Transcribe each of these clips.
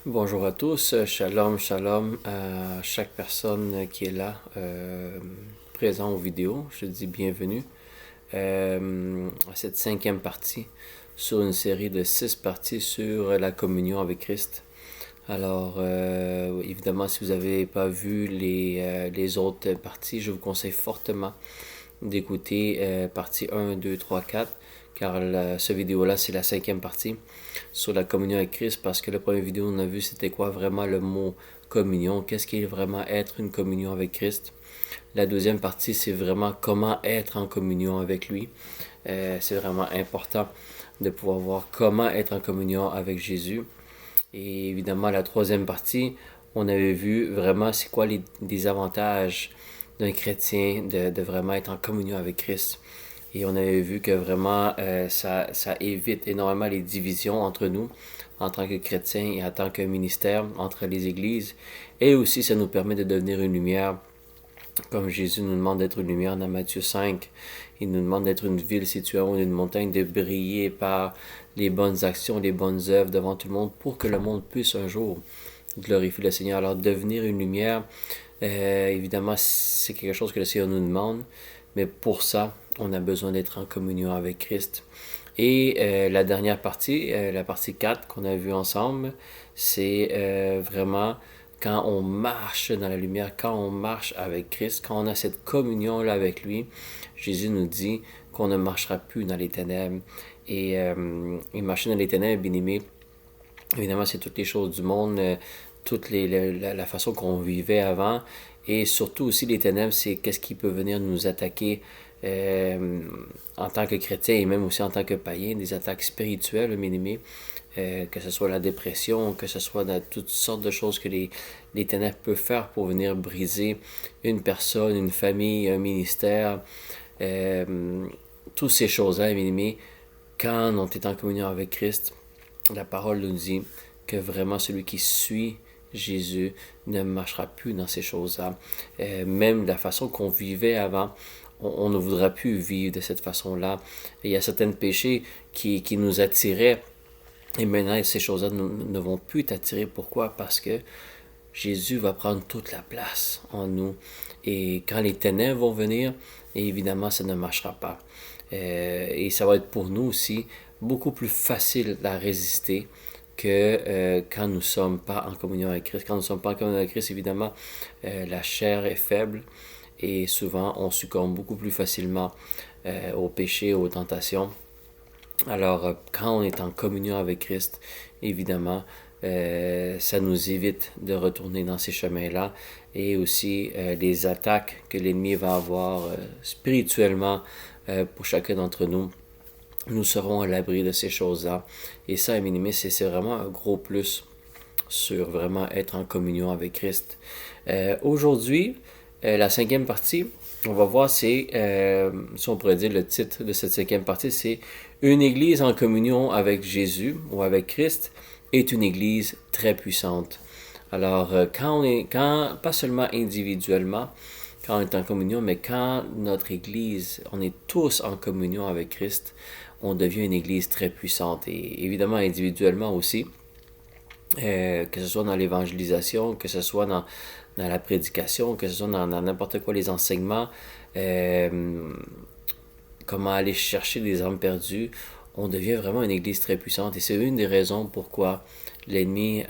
Bonjour à tous, shalom, shalom à chaque personne qui est là, présent aux vidéos. Je dis bienvenue à cette cinquième partie sur une série de 6 parties sur la communion avec Christ. Alors, évidemment, si vous n'avez pas vu les autres parties, je vous conseille fortement d'écouter partie 1, 2, 3, 4, car ce vidéo-là, c'est la cinquième partie sur la communion avec Christ, parce que la première vidéo, on a vu c'était quoi vraiment le mot communion, qu'est-ce qu'il est vraiment être une communion avec Christ. La deuxième partie, c'est vraiment comment être en communion avec lui. C'est vraiment important de pouvoir voir comment être en communion avec Jésus. Et évidemment, la troisième partie, on avait vu vraiment c'est quoi les avantages d'un chrétien de vraiment être en communion avec Christ. Et on avait vu que vraiment ça évite énormément les divisions entre nous en tant que chrétiens et en tant que ministère entre les églises. Et aussi ça nous permet de devenir une lumière, comme Jésus nous demande d'être une lumière dans Matthieu 5. Il nous demande d'être une ville située en haut d'une montagne, de briller par les bonnes actions, les bonnes œuvres devant tout le monde pour que le monde puisse un jour glorifier le Seigneur. Alors devenir une lumière, évidemment, c'est quelque chose que le Seigneur nous demande, mais pour ça, on a besoin d'être en communion avec Christ. Et la dernière partie, la partie 4 qu'on a vue ensemble, c'est vraiment quand on marche dans la lumière, quand on marche avec Christ, quand on a cette communion-là avec lui, Jésus nous dit qu'on ne marchera plus dans les ténèbres. Et marcher dans les ténèbres, bien aimé, évidemment, c'est toutes les choses du monde, la façon qu'on vivait avant. Et surtout aussi, les ténèbres, c'est qu'est-ce qui peut venir nous attaquer en tant que chrétien et même aussi en tant que païen, des attaques spirituelles, bien-aimés, que ce soit la dépression, que ce soit dans toutes sortes de choses que les ténèbres peuvent faire pour venir briser une personne, une famille, un ministère, toutes ces choses-là, bien-aimés, quand on est en communion avec Christ, la parole nous dit que vraiment celui qui suit Jésus ne marchera plus dans ces choses-là. Même la façon qu'on vivait avant, on ne voudra plus vivre de cette façon-là. Il y a certains péchés qui nous attiraient et maintenant ces choses-là ne vont plus t'attirer. Pourquoi? Parce que Jésus va prendre toute la place en nous. Et quand les ténèbres vont venir, évidemment, ça ne marchera pas. Et ça va être pour nous aussi beaucoup plus facile à résister que quand nous ne sommes pas en communion avec Christ. Quand nous ne sommes pas en communion avec Christ, évidemment, la chair est faible et souvent on succombe beaucoup plus facilement au péché, aux tentations. Alors, quand on est en communion avec Christ, évidemment, ça nous évite de retourner dans ces chemins-là et aussi les attaques que l'ennemi va avoir spirituellement pour chacun d'entre nous. Nous serons à l'abri de ces choses-là. Et ça, mes amis, c'est vraiment un gros plus sur vraiment être en communion avec Christ. Aujourd'hui, la cinquième partie, on va voir, c'est, si on pourrait dire le titre de cette cinquième partie, c'est une église en communion avec Jésus ou avec Christ est une église très puissante. Alors, pas seulement individuellement, quand on est en communion, mais quand notre église, on est tous en communion avec Christ, on devient une église très puissante. Et évidemment, individuellement aussi, que ce soit dans l'évangélisation, que ce soit dans la prédication, que ce soit dans n'importe quoi, les enseignements, comment aller chercher des âmes perdues, on devient vraiment une église très puissante. Et c'est une des raisons pourquoi l'ennemi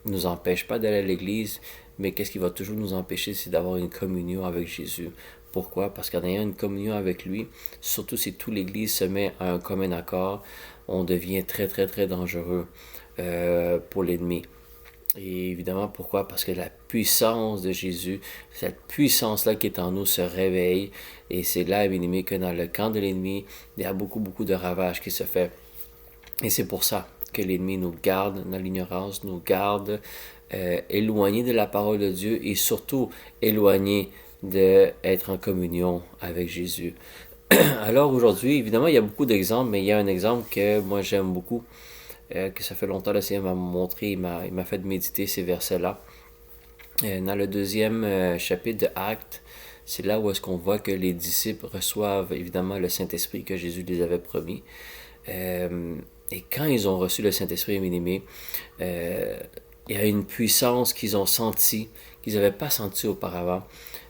nous empêche pas d'aller à l'église, mais qu'est-ce qui va toujours nous empêcher, c'est d'avoir une communion avec Jésus. Pourquoi? Parce qu'en ayant une communion avec lui, surtout si toute l'Église se met à un commun accord, on devient très très très dangereux pour l'ennemi. Et évidemment, pourquoi? Parce que la puissance de Jésus, cette puissance-là qui est en nous se réveille. Et c'est là, bien aimé, que dans le camp de l'ennemi, il y a beaucoup beaucoup de ravages qui se fait. Et c'est pour ça que l'ennemi nous garde dans l'ignorance, nous garde éloignés de la parole de Dieu et surtout éloignés d'être en communion avec Jésus. Alors aujourd'hui, évidemment, il y a beaucoup d'exemples, mais il y a un exemple que moi j'aime beaucoup, que ça fait longtemps, le Seigneur m'a montré, il m'a fait méditer ces versets-là. Dans le deuxième chapitre de Actes, c'est là où est-ce qu'on voit que les disciples reçoivent évidemment le Saint-Esprit que Jésus les avait promis. Et quand ils ont reçu le Saint-Esprit, bien-aimé, il y a une puissance qu'ils ont sentie, qu'ils n'avaient pas senti auparavant.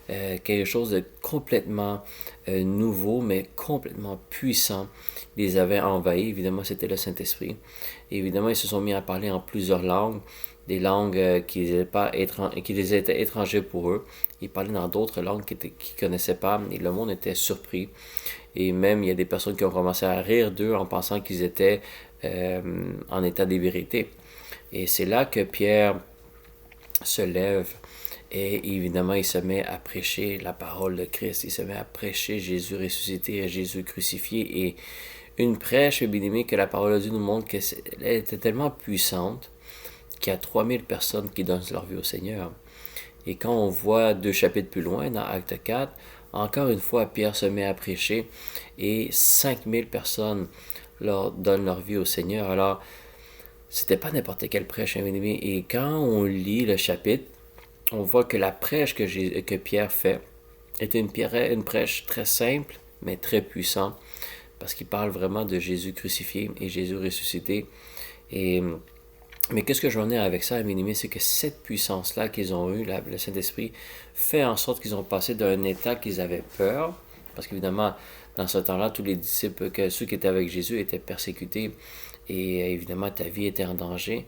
Quelque chose de complètement nouveau, mais complètement puissant, les avait envahis. Évidemment, c'était le Saint-Esprit. Et évidemment, ils se sont mis à parler en plusieurs langues, des langues qui les étaient étrangers pour eux. Ils parlaient dans d'autres langues qu'ils ne connaissaient pas, et le monde était surpris. Et même, il y a des personnes qui ont commencé à rire d'eux en pensant qu'ils étaient en état d'ébriété. Et c'est là que Pierre se lève et évidemment il se met à prêcher la parole de Christ, il se met à prêcher Jésus ressuscité et Jésus crucifié, et une prêche, bien aimé, que la parole de Dieu nous montre qu'elle était tellement puissante qu'il y a 3000 personnes qui donnent leur vie au Seigneur. Et quand on voit 2 chapitres plus loin, dans Acte 4, encore une fois, Pierre se met à prêcher et 5000 personnes leur donnent leur vie au Seigneur. Alors, c'était pas n'importe quelle prêche, bien aimé. Et quand on lit le chapitre, on voit que la prêche que Pierre fait était une prêche très simple, mais très puissante, parce qu'il parle vraiment de Jésus crucifié et Jésus ressuscité. Mais qu'est-ce que je veux en dire avec ça, mes amis, c'est que cette puissance-là qu'ils ont eue, le Saint-Esprit, fait en sorte qu'ils ont passé d'un état qu'ils avaient peur, parce qu'évidemment, dans ce temps-là, tous les disciples, ceux qui étaient avec Jésus, étaient persécutés, et évidemment, ta vie était en danger.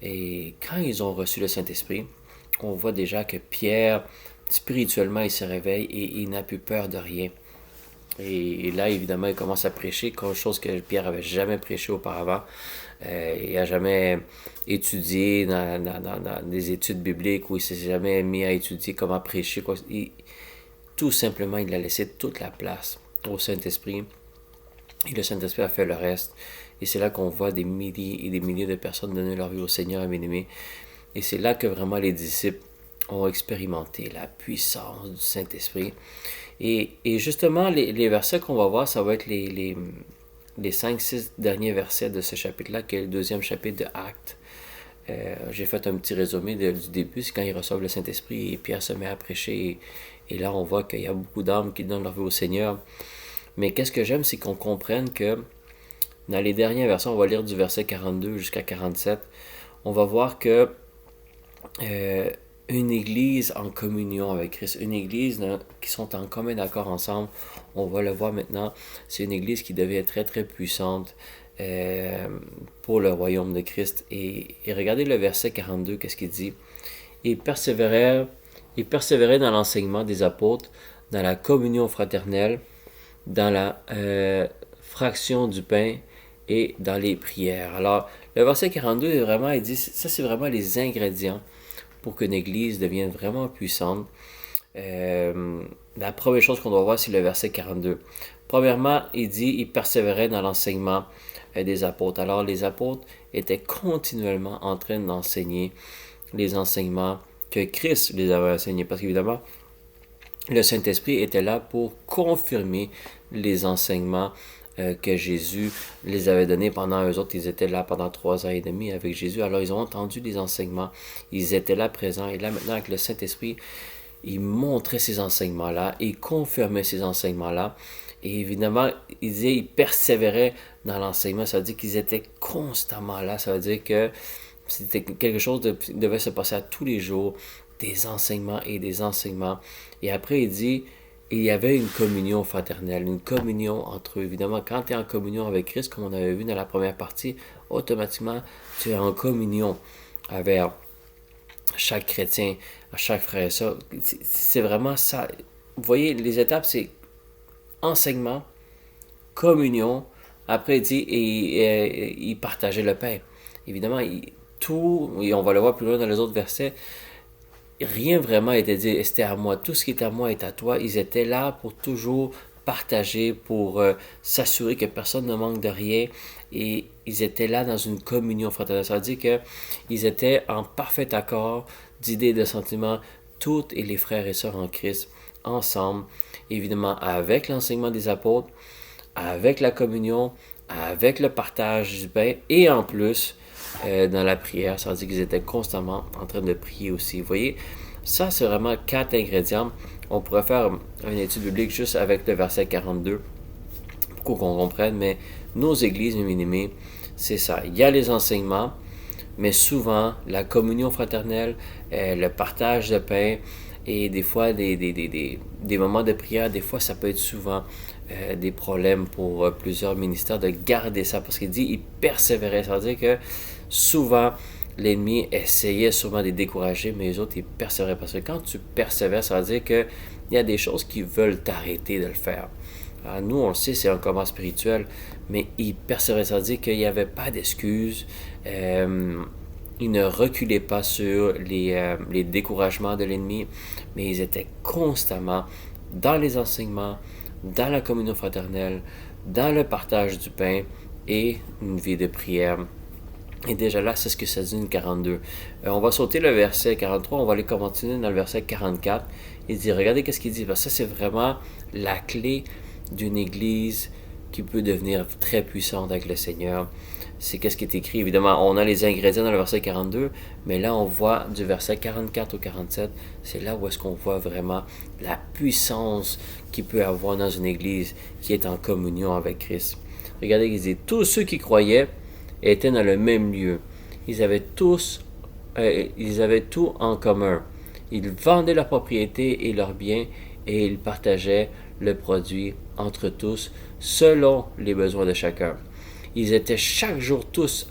Et quand ils ont reçu le Saint-Esprit, on voit déjà que Pierre, spirituellement, il se réveille et il n'a plus peur de rien. Et là, évidemment, il commence à prêcher, quelque chose que Pierre avait jamais prêché auparavant. Il n'a jamais étudié dans des études bibliques, ou il s'est jamais mis à étudier comment prêcher. Tout simplement, il a laissé toute la place au Saint-Esprit. Et le Saint-Esprit a fait le reste. Et c'est là qu'on voit des milliers et des milliers de personnes donner leur vie au Seigneur, bien-aimé. Et c'est là que vraiment les disciples ont expérimenté la puissance du Saint-Esprit. Et justement, les versets qu'on va voir, ça va être les 5-6 derniers versets de ce chapitre-là, qui est le deuxième chapitre de Actes. J'ai fait un petit résumé du début, c'est quand ils reçoivent le Saint-Esprit et Pierre se met à prêcher. Et là, on voit qu'il y a beaucoup d'âmes qui donnent leur vie au Seigneur. Mais qu'est-ce que j'aime, c'est qu'on comprenne que dans les derniers versets, on va lire du verset 42 jusqu'à 47, on va voir que une église en communion avec Christ, une église qui sont en commun accord ensemble, on va le voir maintenant, c'est une église qui devait être très très puissante pour le royaume de Christ. Et regardez le verset 42, qu'est-ce qu'il dit? Ils persévéraient dans l'enseignement des apôtres, dans la communion fraternelle, dans la fraction du pain et dans les prières. Alors, le verset 42, vraiment, il dit, ça c'est vraiment les ingrédients pour qu'une église devienne vraiment puissante. La première chose qu'on doit voir, c'est le verset 42. Premièrement, il dit, ils persévéraient dans l'enseignement des apôtres. Alors, les apôtres étaient continuellement en train d'enseigner les enseignements que Christ les avait enseignés. Parce qu'évidemment, le Saint-Esprit était là pour confirmer les enseignements que Jésus les avait donnés pendant eux autres. Ils étaient là pendant 3 ans et demi avec Jésus. Alors, ils ont entendu les enseignements. Ils étaient là présents. Et là, maintenant, avec le Saint-Esprit, il montrait ces enseignements-là. Il confirmait ces enseignements-là. Et évidemment, il disait, ils persévéraient dans l'enseignement. Ça veut dire qu'ils étaient constamment là. Ça veut dire que c'était quelque chose qui devait se passer à tous les jours. Des enseignements et des enseignements. Et après, il dit, il y avait une communion fraternelle, une communion entre eux. Évidemment, quand tu es en communion avec Christ, comme on avait vu dans la première partie, automatiquement, tu es en communion avec chaque chrétien, chaque frère et sœur. C'est vraiment ça. Vous voyez, les étapes, c'est enseignement, communion. Après, il dit, et il partageait le pain. Évidemment, tout, et on va le voir plus loin dans les autres versets, rien vraiment était dit, c'était à moi. Tout ce qui est à moi est à toi. Ils étaient là pour toujours partager, pour s'assurer que personne ne manque de rien. Et ils étaient là dans une communion fraternelle. Ça veut dire qu'ils étaient en parfait accord d'idées, de sentiments, toutes et les frères et sœurs en Christ, ensemble, évidemment avec l'enseignement des apôtres, avec la communion, avec le partage du pain, et en plus, dans la prière, ça veut dire qu'ils étaient constamment en train de prier aussi. Vous voyez, ça c'est vraiment 4 ingrédients. On pourrait faire une étude biblique juste avec le verset 42 pour qu'on comprenne, mais nos églises, mes bien-aimés, c'est ça. Il y a les enseignements, mais souvent, la communion fraternelle, le partage de pain et des fois des moments de prière, des fois ça peut être souvent des problèmes pour plusieurs ministères de garder ça, parce qu'il dit il persévérait, ça veut dire que souvent l'ennemi essayait sûrement de les décourager, mais les autres ils persévéraient, parce que quand tu persévères, ça veut dire que il y a des choses qui veulent t'arrêter de le faire. Alors, nous, on le sait, c'est un combat spirituel, mais il persévérait, ça veut dire qu'il n'y avait pas d'excuses. Ils ne reculaient pas sur les découragements de l'ennemi, mais ils étaient constamment dans les enseignements, dans la communion fraternelle, dans le partage du pain et une vie de prière. Et déjà là, c'est ce que ça dit dans 42. On va sauter le verset 43, on va aller continuer dans le verset 44. Il dit, regardez qu'est-ce qu'il dit, parce que ça c'est vraiment la clé d'une église qui peut devenir très puissante avec le Seigneur. C'est qu'est-ce qui est écrit. Évidemment, on a les ingrédients dans le verset 42, mais là on voit du verset 44 au 47, c'est là où est-ce qu'on voit vraiment la puissance qu'il peut avoir dans une église qui est en communion avec Christ. Regardez, il dit, tous ceux qui croyaient étaient dans le même lieu. Ils avaient tout en commun. Ils vendaient leurs propriétés et leurs biens et ils partageaient le produit entre tous selon les besoins de chacun. Ils étaient chaque jour tous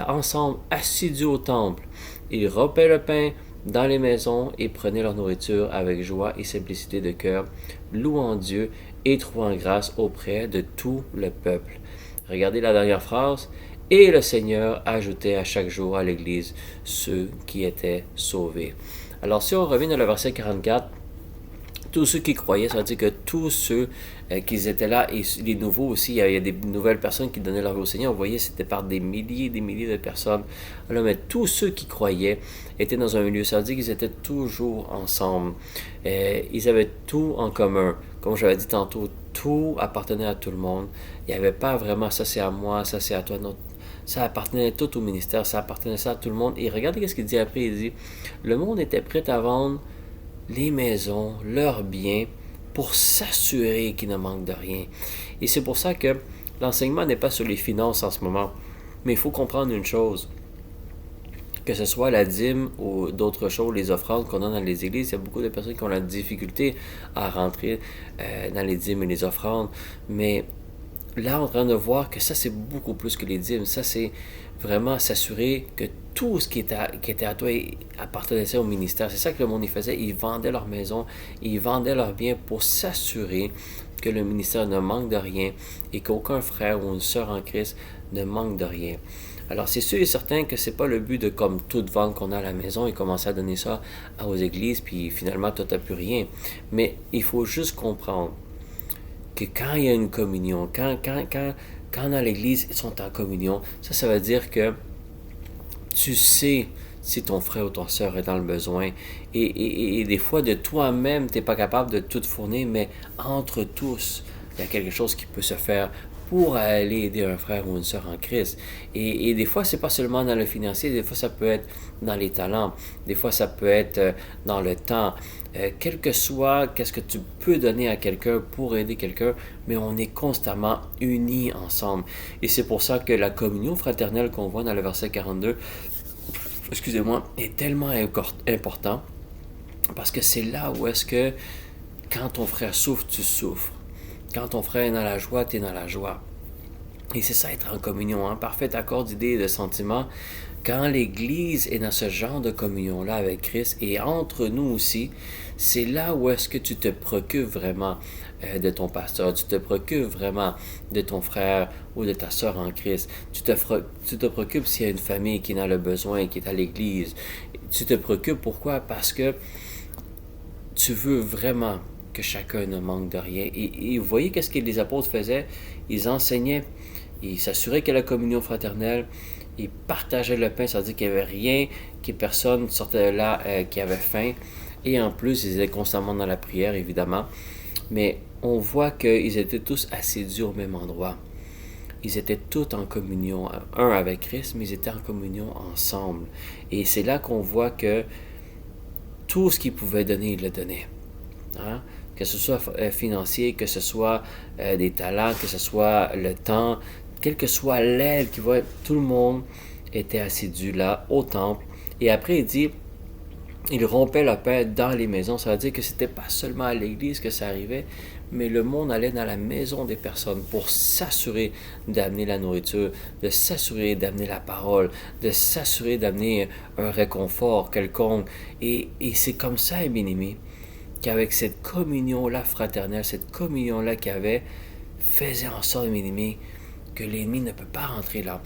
ensemble assidus au temple. Ils rompaient le pain dans les maisons et prenaient leur nourriture avec joie et simplicité de cœur, louant Dieu et trouvant grâce auprès de tout le peuple. Regardez la dernière phrase. Et le Seigneur ajoutait à chaque jour à l'Église ceux qui étaient sauvés. Alors si on revient dans le verset 44, tous ceux qui croyaient, ça veut dire que tous ceux qui étaient là, et les nouveaux aussi, il y a des nouvelles personnes qui donnaient leur vie au Seigneur, vous voyez, c'était par des milliers et des milliers de personnes. Alors, mais tous ceux qui croyaient étaient dans un milieu, ça veut dire qu'ils étaient toujours ensemble. Ils avaient tout en commun. Comme j'avais dit tantôt, tout appartenait à tout le monde. Il n'y avait pas vraiment ça c'est à moi, ça c'est à toi. Non, ça appartenait tout au ministère, ça appartenait ça à tout le monde. Et regardez ce qu'il dit après, il dit, le monde était prêt à vendre les maisons, leurs biens, pour s'assurer qu'ils ne manquent de rien. Et c'est pour ça que l'enseignement n'est pas sur les finances en ce moment. Mais il faut comprendre une chose, que ce soit la dîme ou d'autres choses, les offrandes qu'on a dans les églises, il y a beaucoup de personnes qui ont la difficulté à rentrer dans les dîmes et les offrandes. Mais là, on est en train de voir que ça, c'est beaucoup plus que les dîmes. Ça, c'est vraiment s'assurer que tout ce qui était à toi appartenait au ministère. C'est ça que le monde y faisait. Ils vendaient leur maison, ils vendaient leurs biens pour s'assurer que le ministère ne manque de rien et qu'aucun frère ou une sœur en Christ ne manque de rien. Alors, c'est sûr et certain que c'est pas le but de comme tout vendre qu'on a à la maison et commencer à donner ça aux églises, puis finalement, tu n'as plus rien. Mais il faut juste comprendre que quand il y a une communion, quand dans l'église, ils sont en communion, ça veut dire que tu sais si ton frère ou ton soeur est dans le besoin. Et des fois, de toi-même, tu n'es pas capable de tout fournir, mais entre tous, il y a quelque chose qui peut se faire pour aller aider un frère ou une sœur en Christ. Et des fois, c'est pas seulement dans le financier, des fois, ça peut être dans les talents, des fois, ça peut être dans le temps. Quel que soit qu'est-ce que tu peux donner à quelqu'un pour aider quelqu'un, mais on est constamment unis ensemble. Et c'est pour ça que la communion fraternelle qu'on voit dans le verset 42, excusez-moi, est tellement important, parce que c'est là où est-ce que quand ton frère souffre, tu souffres. Quand ton frère est dans la joie, tu es dans la joie. Et c'est ça être en communion, en parfait accord d'idées et de sentiments. Quand l'Église est dans ce genre de communion-là avec Christ et entre nous aussi, c'est là où est-ce que tu te préoccupes vraiment de ton pasteur, tu te préoccupes vraiment de ton frère ou de ta sœur en Christ. Tu te préoccupes s'il y a une famille qui est dans le besoin, qui est à l'Église. Tu te préoccupes pourquoi? Parce que tu veux vraiment que chacun ne manque de rien. Et vous voyez qu'est-ce que les apôtres faisaient? Ils enseignaient, ils s'assuraient qu'il y a la communion fraternelle, ils partageaient le pain, ça veut dire qu'il n'y avait rien, que personne sortait de là qui avait faim. Et en plus, ils étaient constamment dans la prière, évidemment. Mais on voit qu'ils étaient tous assidus au même endroit. Ils étaient tous en communion, un avec Christ, mais ils étaient en communion ensemble. Et c'est là qu'on voit que tout ce qu'ils pouvaient donner, ils le donnaient. Hein? Que ce soit financier, que ce soit des talents, que ce soit le temps, quelle que soit l'aide qui va être, tout le monde étaient assidus là au temple. Et après, il dit, il rompait le pain dans les maisons. Ça veut dire que c'était pas seulement à l'église que ça arrivait, mais le monde allait dans la maison des personnes pour s'assurer d'amener la nourriture, de s'assurer d'amener la parole, de s'assurer d'amener un réconfort quelconque. Et c'est comme ça, bien-aimé, qu'avec cette communion-là fraternelle, cette communion-là qu'il y avait, faisait en sorte, bien-aimé, que l'ennemi ne peut pas rentrer là.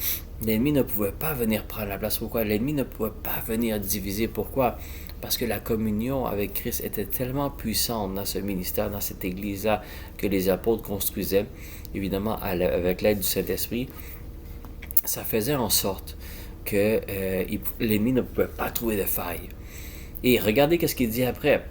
L'ennemi ne pouvait pas venir prendre la place. Pourquoi? L'ennemi ne pouvait pas venir diviser. Pourquoi? Parce que la communion avec Christ était tellement puissante dans ce ministère, dans cette église-là, que les apôtres construisaient, évidemment avec l'aide du Saint-Esprit. Ça faisait en sorte que l'ennemi ne pouvait pas trouver de faille. Et regardez ce qu'il dit après.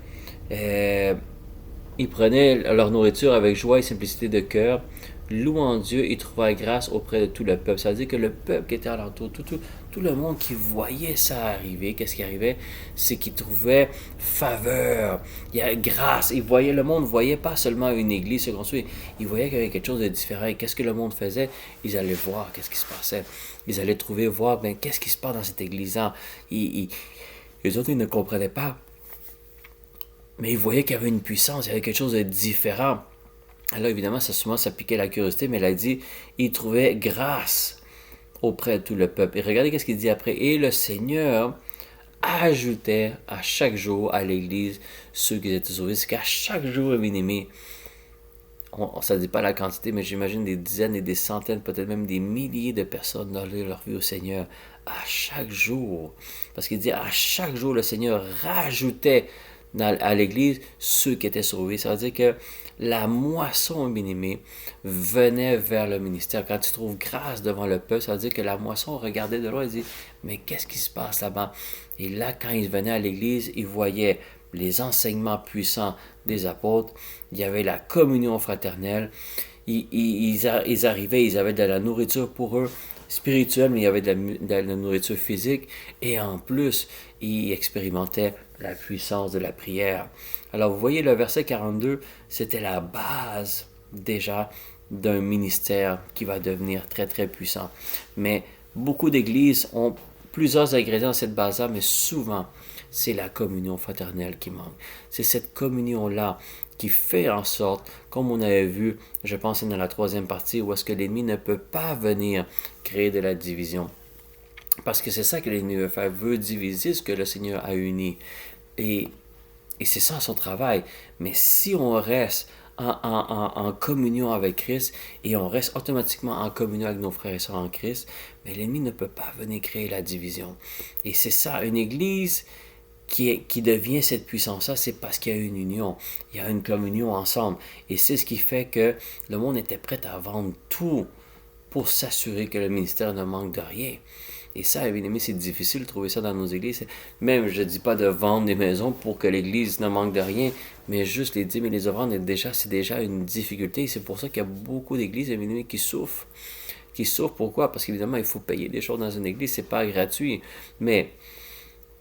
Ils prenaient leur nourriture avec joie et simplicité de cœur, louant Dieu et trouvant grâce auprès de tout le peuple. Ça veut dire que le peuple qui était alentour, tout le monde qui voyait ça arriver, qu'est-ce qui arrivait? C'est qu'il trouvait faveur, il y a grâce. Le monde voyait pas seulement une église se construire, il voyait qu'il y avait quelque chose de différent. Et qu'est-ce que le monde faisait? Ils allaient voir qu'est-ce qui se passait. Ils allaient voir, qu'est-ce qui se passe dans cette église-là. Les autres, ils ne comprenaient pas. Mais il voyait qu'il y avait une puissance, il y avait quelque chose de différent. Alors évidemment, ça piquait la curiosité, mais elle a dit, il trouvait grâce auprès de tout le peuple. Et regardez ce qu'il dit après. Et le Seigneur ajoutait à chaque jour à l'Église ceux qui étaient sauvés. C'est qu'à chaque jour, bien aimé, ça ne dit pas la quantité, mais j'imagine des dizaines et des centaines, peut-être même des milliers de personnes donnaient leur vie au Seigneur à chaque jour. Parce qu'il dit, à chaque jour, le Seigneur rajoutait à l'église ceux qui étaient sauvés. Ça veut dire que la moisson, bien-aimé, venait vers le ministère. Quand tu trouves grâce devant le peuple, ça veut dire que la moisson regardait de loin et dit, mais qu'est-ce qui se passe là-bas? Et là, quand ils venaient à l'église, ils voyaient les enseignements puissants des apôtres, il y avait la communion fraternelle, ils arrivaient, ils avaient de la nourriture pour eux, spirituelle, mais il y avait de la nourriture physique, et en plus, ils expérimentaient la puissance de la prière. Alors vous voyez, le verset 42, c'était la base déjà d'un ministère qui va devenir très très puissant. Mais beaucoup d'églises ont plusieurs ingrédients dans cette base-là, mais souvent, c'est la communion fraternelle qui manque. C'est cette communion-là qui fait en sorte, comme on avait vu, je pense dans la troisième partie, où est-ce que l'ennemi ne peut pas venir créer de la division. Parce que c'est ça que l'ennemi veut faire, veut diviser ce que le Seigneur a uni. Et c'est ça son travail. Mais si on reste en communion avec Christ et on reste automatiquement en communion avec nos frères et sœurs en Christ, mais l'ennemi ne peut pas venir créer la division. Et c'est ça, une église qui devient cette puissance-là, c'est parce qu'il y a une union, il y a une communion ensemble. Et c'est ce qui fait que le monde était prêt à vendre tout pour s'assurer que le ministère ne manque de rien. Et ça, évidemment, c'est difficile de trouver ça dans nos églises. Même, je ne dis pas de vendre des maisons pour que l'église ne manque de rien, mais juste les dîmes et les offrandes, c'est déjà une difficulté. C'est pour ça qu'il y a beaucoup d'églises, évidemment, qui souffrent. Qui souffrent, pourquoi? Parce qu'évidemment, il faut payer des choses dans une église, c'est pas gratuit. Mais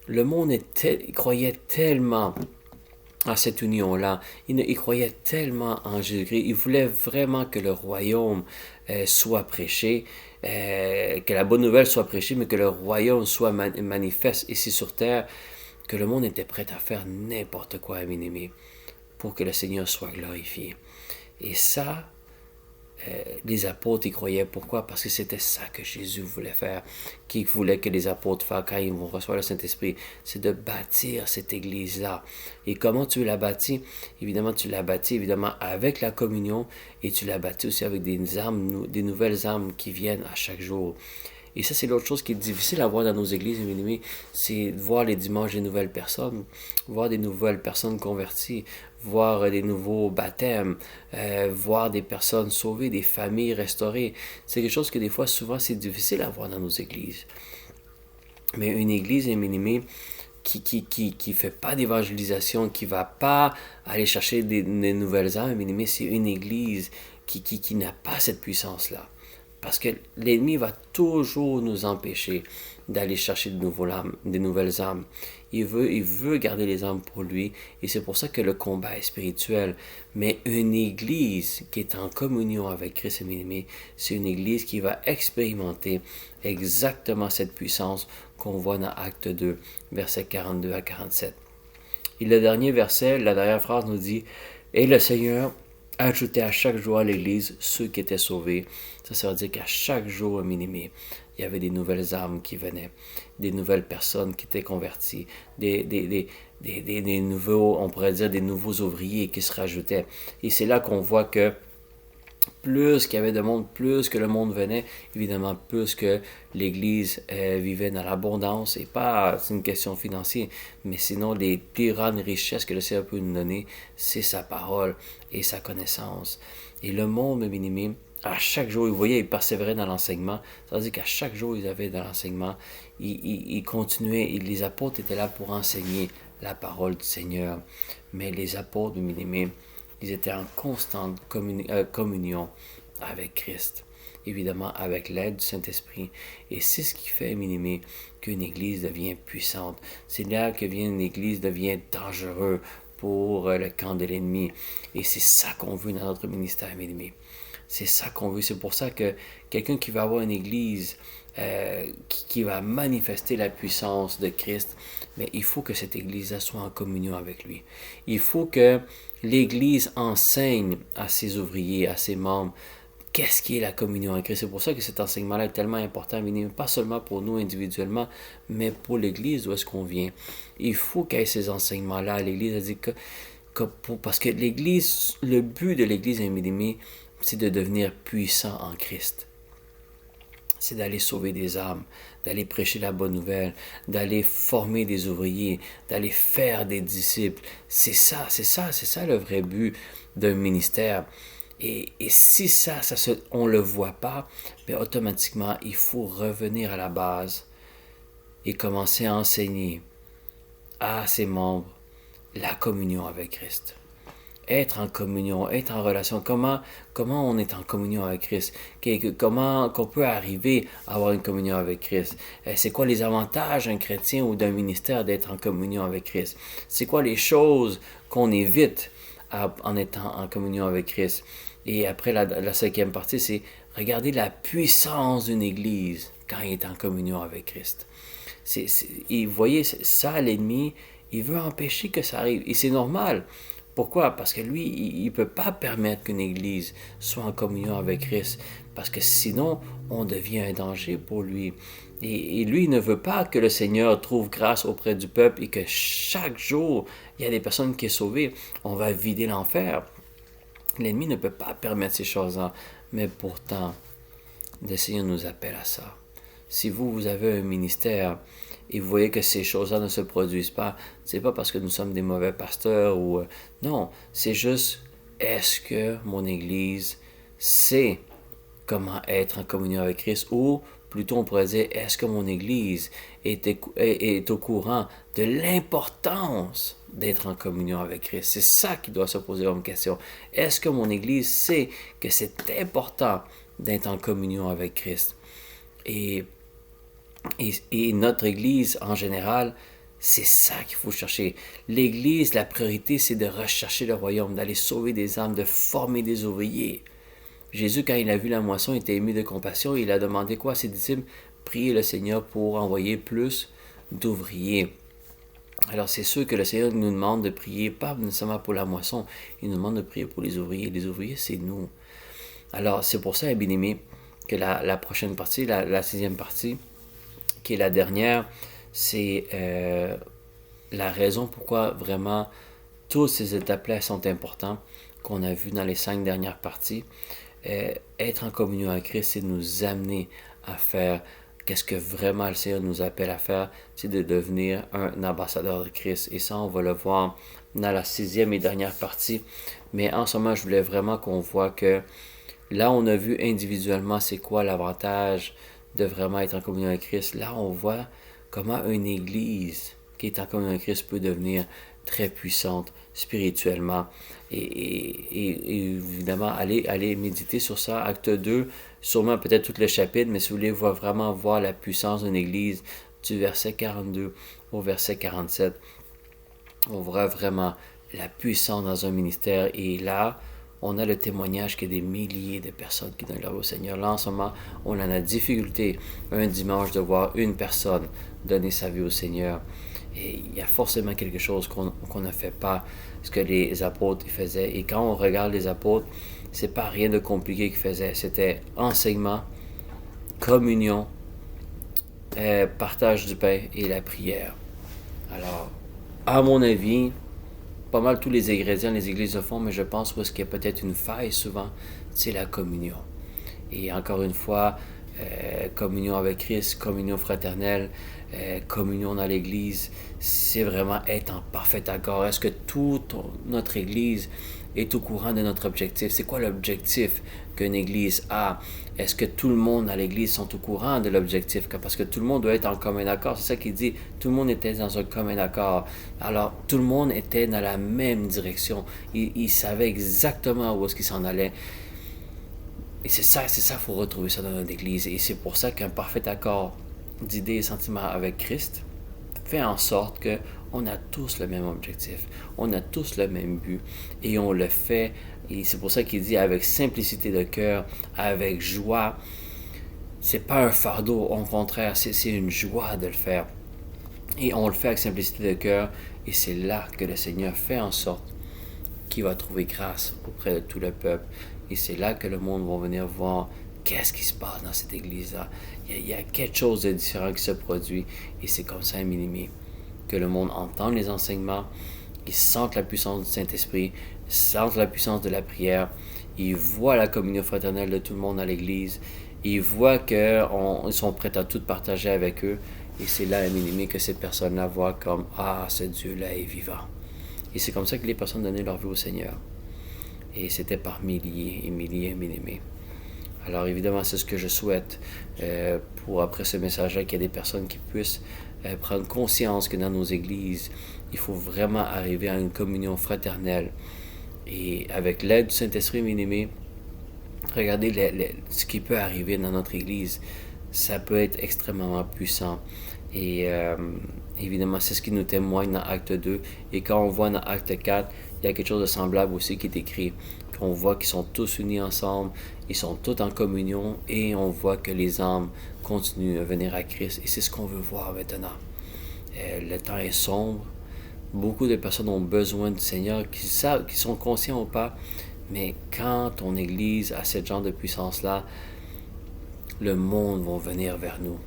le monde il croyait tellement à cette union-là. Il croyait tellement en Jésus-Christ. Il voulait vraiment que le royaume soit prêché, que la bonne nouvelle soit prêchée, mais que le royaume soit manifeste ici sur terre, que le monde était prêt à faire n'importe quoi, bien aimé, pour que le Seigneur soit glorifié. Et ça, les apôtres y croyaient. Pourquoi? Parce que c'était ça que Jésus voulait faire, qu'il voulait que les apôtres fassent quand ils vont recevoir le Saint-Esprit, c'est de bâtir cette église-là. Et comment tu l'as bâtie? Évidemment, tu l'as bâtie avec la communion, et tu l'as bâtie aussi avec des nouvelles âmes qui viennent à chaque jour. Et ça, c'est l'autre chose qui est difficile à voir dans nos églises, c'est de voir les dimanches des nouvelles personnes, voir des nouvelles personnes converties, voir des nouveaux baptêmes, voir des personnes sauvées, des familles restaurées. C'est quelque chose que des fois, souvent, c'est difficile à voir dans nos églises. Mais une église, qui fait pas d'évangélisation, qui va pas aller chercher des nouvelles âmes, c'est une église qui n'a pas cette puissance-là. Parce que l'ennemi va toujours nous empêcher d'aller chercher des nouvelles âmes. Il veut garder les âmes pour lui, et c'est pour ça que le combat est spirituel. Mais une église qui est en communion avec Christ et bien-aimé, c'est une église qui va expérimenter exactement cette puissance qu'on voit dans Acte 2, versets 42 à 47. Et le dernier verset, la dernière phrase nous dit « Et le Seigneur ajoutait à chaque jour à l'Église ceux qui étaient sauvés. » Ça veut dire qu'à chaque jour, bien-aimé, il y avait des nouvelles âmes qui venaient, des nouvelles personnes qui étaient converties, des nouveaux, on pourrait dire, des nouveaux ouvriers qui se rajoutaient. Et c'est là qu'on voit que plus qu'il y avait de monde, plus que le monde venait, évidemment, plus que l'Église vivait dans l'abondance, et pas, c'est une question financière, mais sinon, les plus grandes richesses que le Seigneur peut nous donner, c'est sa parole et sa connaissance. Et le monde, bien aimé, à chaque jour, vous voyez, ils persévéraient dans l'enseignement, c'est-à-dire qu'à chaque jour, ils avaient dans l'enseignement, ils continuaient, les apôtres étaient là pour enseigner la parole du Seigneur, mais les apôtres, bien aimés, ils étaient en constante communion avec Christ, évidemment avec l'aide du Saint-Esprit. Et c'est ce qui fait, bien-aimé, qu'une église devient puissante. C'est là que une église devient dangereuse pour le camp de l'ennemi. Et c'est ça qu'on veut dans notre ministère, bien-aimé. C'est ça qu'on veut. C'est pour ça que quelqu'un qui va avoir une église qui va manifester la puissance de Christ, mais il faut que cette église soit en communion avec lui. Il faut que l'Église enseigne à ses ouvriers, à ses membres, qu'est-ce qui est la communion avec Christ. C'est pour ça que cet enseignement-là est tellement important, pas seulement pour nous individuellement, mais pour l'Église d'où est-ce qu'on vient. Il faut qu'il y ait ces enseignements-là à l'Église. Parce que l'Église, le but de l'Église, bien-aimé, c'est de devenir puissant en Christ. C'est d'aller sauver des âmes, d'aller prêcher la bonne nouvelle, d'aller former des ouvriers, d'aller faire des disciples. C'est ça le vrai but d'un ministère. Et si on ne le voit pas, bien automatiquement, il faut revenir à la base et commencer à enseigner à ses membres la communion avec Christ. Être en communion, être en relation. Comment on est en communion avec Christ? Comment qu'on peut arriver à avoir une communion avec Christ? C'est quoi les avantages d'un chrétien ou d'un ministère d'être en communion avec Christ? C'est quoi les choses qu'on évite en étant en communion avec Christ? Et après, la cinquième partie, c'est regarder la puissance d'une Église quand elle est en communion avec Christ. Et vous voyez, ça, l'ennemi, il veut empêcher que ça arrive. Et c'est normal. Pourquoi? Parce que lui, il ne peut pas permettre qu'une Église soit en communion avec Christ, parce que sinon, on devient un danger pour lui. Et lui, il ne veut pas que le Seigneur trouve grâce auprès du peuple et que chaque jour, il y a des personnes qui sont sauvées. On va vider l'enfer. L'ennemi ne peut pas permettre ces choses-là, mais pourtant, le Seigneur nous appelle à ça. Si vous avez un ministère et vous voyez que ces choses-là ne se produisent pas, c'est pas parce que nous sommes des mauvais pasteurs ou non, c'est juste est-ce que mon Église sait comment être en communion avec Christ, ou plutôt on pourrait dire est-ce que mon Église est au courant de l'importance d'être en communion avec Christ. C'est ça qui doit se poser comme question. Est-ce que mon Église sait que c'est important d'être en communion avec Christ? Et notre Église, en général, c'est ça qu'il faut chercher. L'Église, la priorité, c'est de rechercher le royaume, d'aller sauver des âmes, de former des ouvriers. Jésus, quand il a vu la moisson, il était ému de compassion. Il a demandé quoi à ses disciples? Priez le Seigneur pour envoyer plus d'ouvriers. Alors, c'est sûr que le Seigneur nous demande de prier, pas nécessairement pour la moisson, il nous demande de prier pour les ouvriers. Les ouvriers, c'est nous. Alors, c'est pour ça, bien aimé, que la prochaine partie, la sixième partie, qui est la dernière, c'est la raison pourquoi vraiment toutes ces étapes-là sont importantes, qu'on a vu dans les 5 dernières parties. Être en communion avec Christ, c'est nous amener à faire qu'est-ce que vraiment le Seigneur nous appelle à faire, c'est de devenir un ambassadeur de Christ. Et ça, on va le voir dans la 6e et dernière partie. Mais en ce moment, je voulais vraiment qu'on voit que là, on a vu individuellement c'est quoi l'avantage de vraiment être en communion avec Christ. Là, on voit comment une église qui est en communion avec Christ peut devenir très puissante spirituellement. Et évidemment, allez méditer sur ça. Acte 2, sûrement peut-être tout le chapitre, mais si vous voulez vraiment voir la puissance d'une église, du verset 42 au verset 47, on voit vraiment la puissance dans un ministère. Et là, on a le témoignage qu'il y a des milliers de personnes qui donnent leur vie au Seigneur. Là, en ce moment, on a la difficulté un dimanche de voir une personne donner sa vie au Seigneur. Et il y a forcément quelque chose qu'on ne fait pas, ce que les apôtres faisaient. Et quand on regarde les apôtres, c'est pas rien de compliqué qu'ils faisaient. C'était enseignement, communion, partage du pain et la prière. Alors, à mon avis, pas mal tous les ingrédients les églises le font, mais je pense qu'il y a peut-être une faille souvent, c'est la communion. Et encore une fois, communion avec Christ, communion fraternelle, communion dans l'Église, c'est vraiment être en parfait accord. Est-ce que toute notre Église est au courant de notre objectif? C'est quoi l'objectif qu'une Église a? Est-ce que tout le monde dans l'Église sont au courant de l'objectif? Parce que tout le monde doit être en commun accord. C'est ça qu'il dit. Tout le monde était dans un commun accord. Alors, tout le monde était dans la même direction. Il savait exactement où est-ce qu'il s'en allait. Et c'est ça, il faut retrouver ça dans notre Église. Et c'est pour ça qu'un parfait accord d'idées et sentiments avec Christ fait en sorte que on a tous le même objectif, on a tous le même but, et on le fait, et c'est pour ça qu'il dit avec simplicité de cœur, avec joie. C'est pas un fardeau, au contraire, c'est une joie de le faire. Et on le fait avec simplicité de cœur, et c'est là que le Seigneur fait en sorte qu'il va trouver grâce auprès de tout le peuple. Et c'est là que le monde va venir voir qu'est-ce qui se passe dans cette église-là. Il y a quelque chose de différent qui se produit. Et c'est comme ça, bien-aimé, que le monde entend les enseignements, ils sentent la puissance du Saint-Esprit, ils sentent la puissance de la prière, ils voient la communion fraternelle de tout le monde dans l'église, ils voient qu'ils sont prêts à tout partager avec eux. Et c'est là, bien-aimé, que ces personnes-là voient comme « Ah, ce Dieu-là est vivant ». Et c'est comme ça que les personnes donnaient leur vie au Seigneur. Et c'était par milliers et milliers, bien-aimés. Alors évidemment, c'est ce que je souhaite pour après ce message-là, qu'il y ait des personnes qui puissent prendre conscience que dans nos églises, il faut vraiment arriver à une communion fraternelle. Et avec l'aide du Saint-Esprit, bien-aimés, regardez ce qui peut arriver dans notre église. Ça peut être extrêmement puissant. Et évidemment, c'est ce qui nous témoigne dans Acte 2. Et quand on voit dans Acte 4, il y a quelque chose de semblable aussi qui est écrit. On voit qu'ils sont tous unis ensemble, ils sont tous en communion, et on voit que les âmes continuent à venir à Christ. Et c'est ce qu'on veut voir maintenant. Le temps est sombre. Beaucoup de personnes ont besoin du Seigneur, qui savent, qui sont conscients ou pas. Mais quand ton Église a ce genre de puissance-là, le monde va venir vers nous.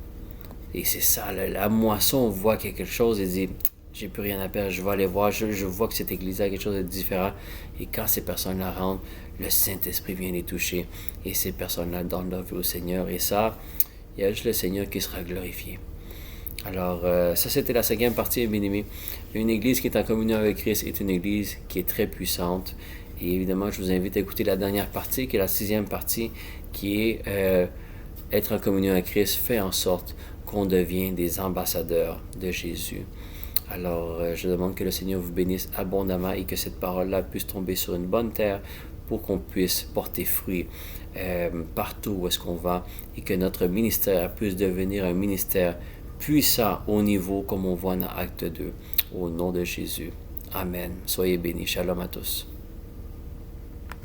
Et c'est ça, la moisson, on voit qu'il y a quelque chose et dit, j'ai plus rien à perdre, je vais aller voir, je vois que cette église-là a quelque chose de différent. Et quand ces personnes-là rentrent, le Saint-Esprit vient les toucher. Et ces personnes-là donnent leur vie au Seigneur. Et ça, il y a juste le Seigneur qui sera glorifié. Alors, ça c'était la 5e partie, bien-aimés. Une église qui est en communion avec Christ est une église qui est très puissante. Et évidemment, je vous invite à écouter la dernière partie, qui est la 6e partie, qui est être en communion avec Christ fait en sorte qu'on devient des ambassadeurs de Jésus. Alors, je demande que le Seigneur vous bénisse abondamment et que cette parole-là puisse tomber sur une bonne terre pour qu'on puisse porter fruit partout où est-ce qu'on va et que notre ministère puisse devenir un ministère puissant au niveau comme on voit dans Acte 2. Au nom de Jésus. Amen. Soyez bénis. Shalom à tous.